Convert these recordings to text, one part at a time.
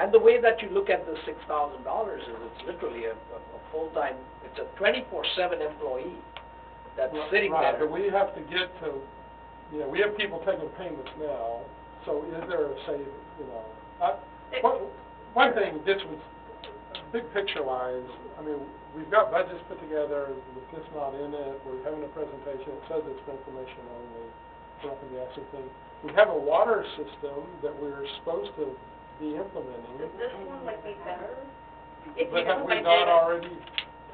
And the way that you look at the $6,000 is it's literally a full-time, it's a 24/7 employee that's sitting Right, there. but we have to get to, we have people taking payments now, so is there a save, one thing, this was, big picture-wise, I mean, we've got budgets put together, with this not in it, we're having a presentation, it says it's for information only, we're not gonna be asking things. We have a water system that we're supposed to be implementing. This one would be better if But you have we implemented not it. already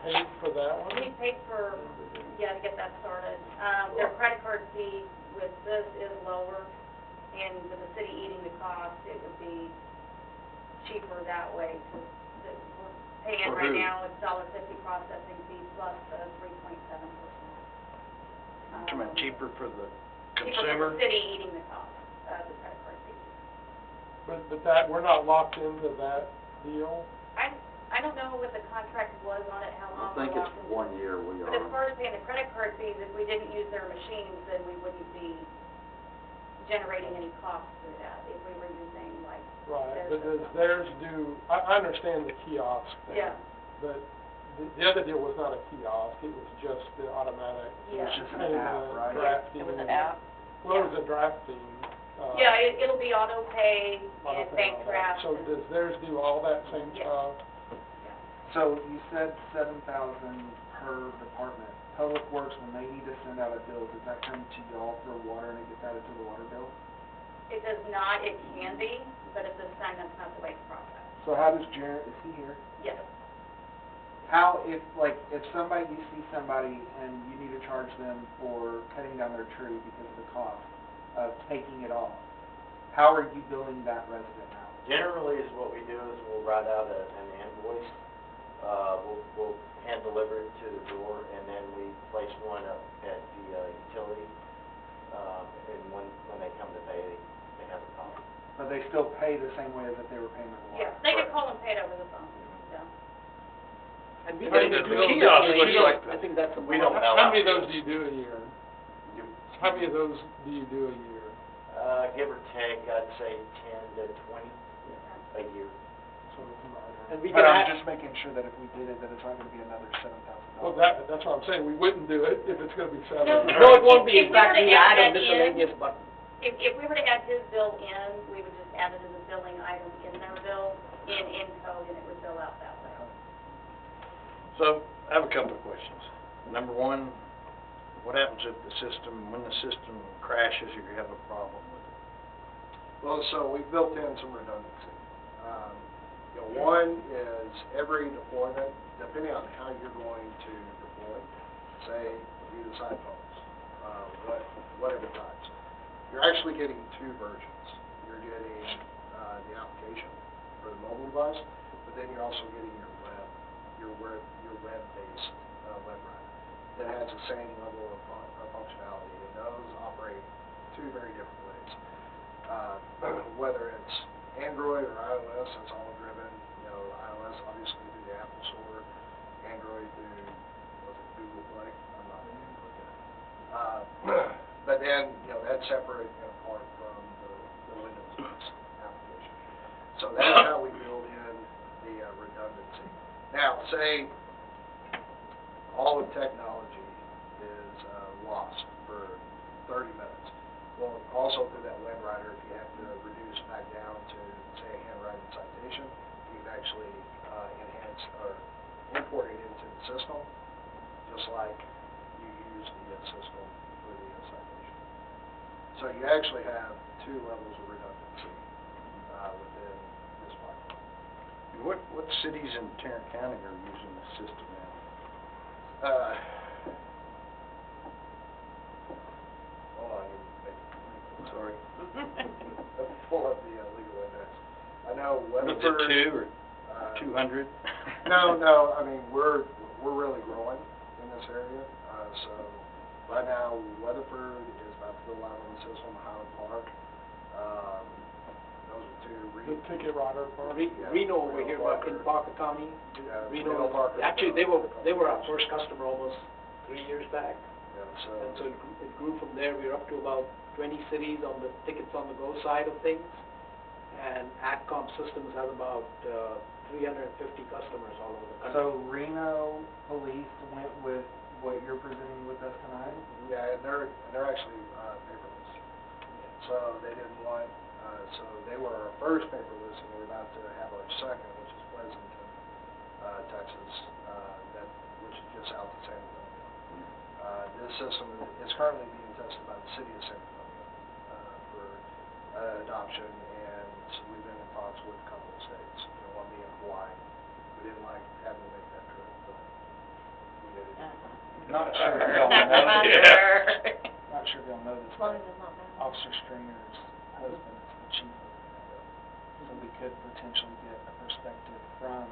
paid for that one? We paid for, to get that started. Their credit card fee with this is lower, and with the city eating the cost, it would be cheaper that way. We're paying For right who? now, it's $1.50 processing fee plus the 3.7%. You mean cheaper for the Cheaper for consumer? the city eating the cost of the credit card fee. But that, we're not locked into that deal? I don't know what the contract was on it, how I long think we're it's locked into. 1 year we But as are. far as paying the credit card fees, if we didn't use their machines, then we wouldn't be generating any costs through that, if we were using like Right, their but does system. theirs do, I understand the kiosk thing. Yeah. But the other deal was not a kiosk, it was just the automatic. Yeah. It's just an app, payment, right? Drafting. It was an app. Well, it was a drafting. Yeah, it'll be auto pay and auto-pay, bank all that. draft. So does theirs do all that same Yes. stuff? So you said 7,000 per department. Public Works, when they need to send out a bill, does that come to y'all for water and it gets added to the water bill? It does not, it can be, but at this time, that's not the way it's processed. So how does Jared, is he here? Yes. How, if somebody, you see somebody and you need to charge them for cutting down their tree because of the cost of taking it off, how are you billing that resident now? Generally, is what we do is we'll write out an invoice. We'll hand deliver it to the door, and then we place one up at the utility. And when they come to pay, they have a copy. But they still pay the same way as if they were paying their water? Yeah, they can call and pay it over the phone, yeah. And we But don't the do kiosk kiosks, looks like I think that's a. We don't How know. many of those do you do a year? How many of those do you do a year? Give or take, I'd say 10 to 20 a year. So it's not. And we But can I'm add, just making sure that if we did it, that it's not gonna be another $7,000. Well, that's what I'm saying, we wouldn't do it if it's gonna be seven. No, no, it won't be, If in we were fact, to we add add a that in- miscellaneous button. If we were to add his bill in, we would just add it as a billing item in their bill, in code, and it would bill out that way. So, I have a couple of questions. Number one, what happens if when the system crashes or you have a problem with it? Well, so we built in some redundancy. One is every deployment, depending on how you're going to deploy, say you decide phones, whatever types, you're actually getting two versions. You're getting the application for the mobile device, but then you're also getting your web-based WebRider that has the same level of functionality, and those operate two very different ways. Whether it's Android or iOS, it's all driven, iOS obviously through the Apple Store, Android through, Google Play? I'm not really looking at it. But then, that's separate and apart from the Windows-based application. So that's how we build in the redundancy. Now, say all of technology is lost for 30 minutes. Well, also through that WebRider, if you have to reduce back down to, say, a handwriting citation, you can actually enhance or import it into the system, just like you use the system for the citation. So you actually have two levels of redundancy within this platform. What cities in Tarrant County are using this system now? Hold on, Sorry. pull up the legal index. I know Is Weatherford. it 2 or uh, 200? No, I mean, we're really growing in this area. So right now, Weatherford is about to go live on the system, Highland Park. Those are two. The ticket writer part? Reno over here, in Parker County, Reno, Parker. actually, they were our first customer almost 3 years back. Yeah, And so it grew from there. We're up to about 20 cities on the tickets on the go side of things. and AgCom Systems has about 350 customers all over the country. So Reno Police went with what you're presenting with us tonight? Yeah, and they're actually paperless. So they didn't want, so they were our first paperless, and we're about to have our second, which is Pleasanton, Texas, which is just south of San Antonio. This system is currently being tested by the city of San Antonio for adoption, and so we've been in talks with a couple of states, one being Hawaii. We didn't like having to make that trip, but we did it. Not sure if y'all know Not this. sure. Not sure if y'all know this, As long but as it's not bad. Officer Stringer's husband is the chief of it. So we could potentially get a perspective from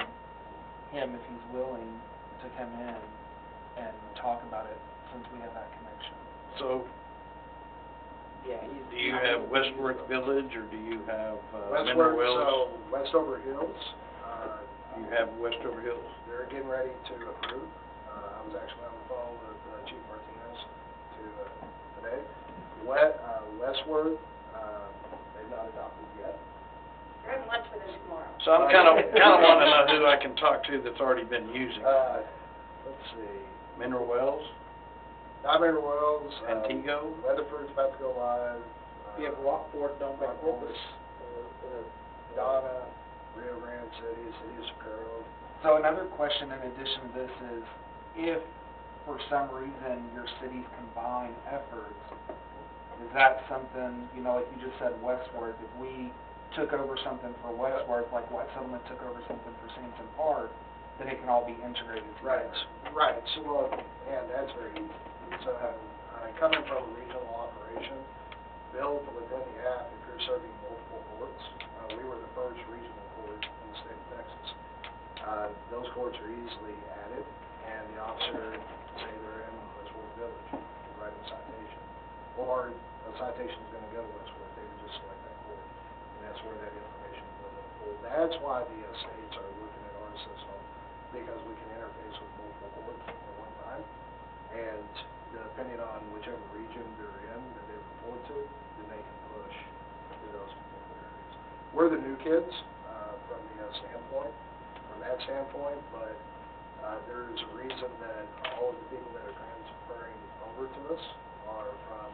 him if he's willing to come in and talk about it since we have that connection. So, Yeah, do you have Westworth Village, or do you have Mineral Westward, Wells? so Westover Hills, You have Westover Hills? they're getting ready to approve. I was actually on the phone with Chief Martinez today. Westward, they've not adopted yet. We're having lunch with them tomorrow. So I'm kind of wanting to know who I can talk to that's already been using it. Let's see, Mineral Wells, Mineral Wells, Antigo? Weatherford's about to go live. We have Rockport down by Rockport, Corpus. Donna, Rio Grande City, City of Socorro. So another question in addition to this is, if for some reason your cities combine efforts, is that something, like you just said, Westworth, if we took over something for Westworth, like what Settlement took over something for Sampson Park, then it can all be integrated together? Right, so, well, and that's very easy. So, coming from a regional operation, built within the app, if you're serving multiple courts, we were the first regional court in the state of Texas. Those courts are easily added, and the officer, say they're in Westworth Village, can write a citation. Or a citation's gonna go to Westworth, they would just select that court, and that's where that information is going to pull. That's why the states are looking at our system, because we can interface with multiple courts at one time, and depending on whichever region they're in, that they report to, then they can push to those particular areas. We're the new kids, from that standpoint, but there is a reason that all of the people that are transferring over to us are from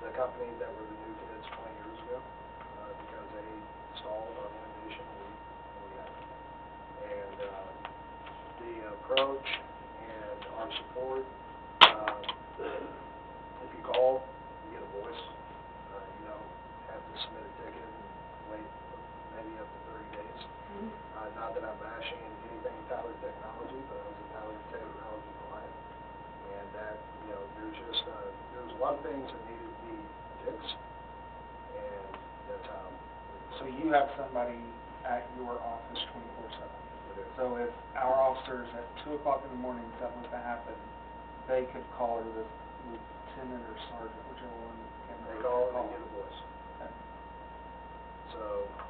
the company that were the new kids 20 years ago, because they installed our innovation and we had it. And the approach and our support, if you call, you get a voice. You don't have to submit a ticket and wait maybe up to 30 days. Not that I'm bashing anything Tyler Technology, but I was a Tyler Technology client. And that, there's a lot of things that needed to be fixed, and that's how. So you have somebody at your office 24/7. So if our officers at 2 o'clock in the morning, something was to happen, they could call, or the lieutenant or sergeant, whichever one. They call and they get a voice. Okay. So,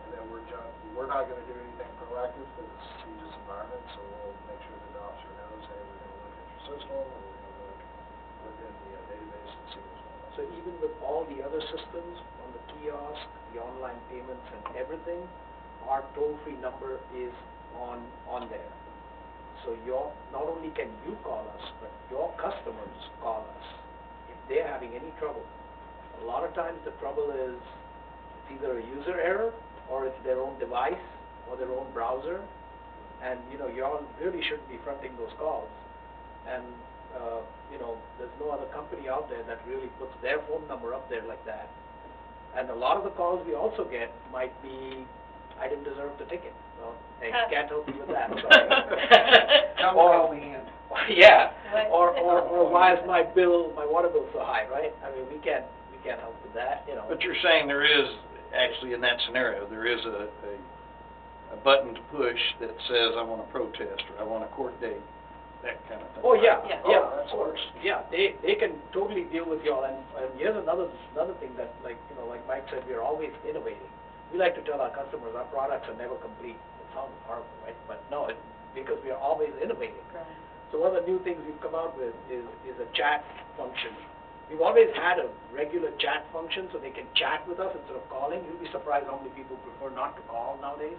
and then we're not gonna do anything proactive because it's a CJIS environment, so we'll make sure that the officer knows, hey, we're gonna look at your system, or we're gonna look within the database and see what's going on. So even with all the other systems, on the kiosk, the online payments and everything, our toll-free number is on there. So not only can you call us, but your customers call us if they're having any trouble. A lot of times the trouble is it's either a user error, or it's their own device, or their own browser, and you all really shouldn't be fronting those calls. And there's no other company out there that really puts their phone number up there like that. And a lot of the calls we also get might be, I didn't deserve the ticket. Well, hey, can't help you with that, sorry. Don't call me in. Yeah, or why is my water bill so high, right? I mean, we can't help with that, But you're saying there is, actually in that scenario, there is a button to push that says, I want a protest, or I want a court date, that kind of thing. Oh, yeah, Yeah. yeah, of course, yeah, they can totally deal with y'all, and here's another thing that, like Mike said, we are always innovating. We like to tell our customers our products are never complete. It sounds horrible, right? But no, because we are always innovating. So one of the new things we've come out with is a chat function We've always had a regular chat function, so they can chat with us instead of calling. You'll be surprised how many people prefer not to call nowadays.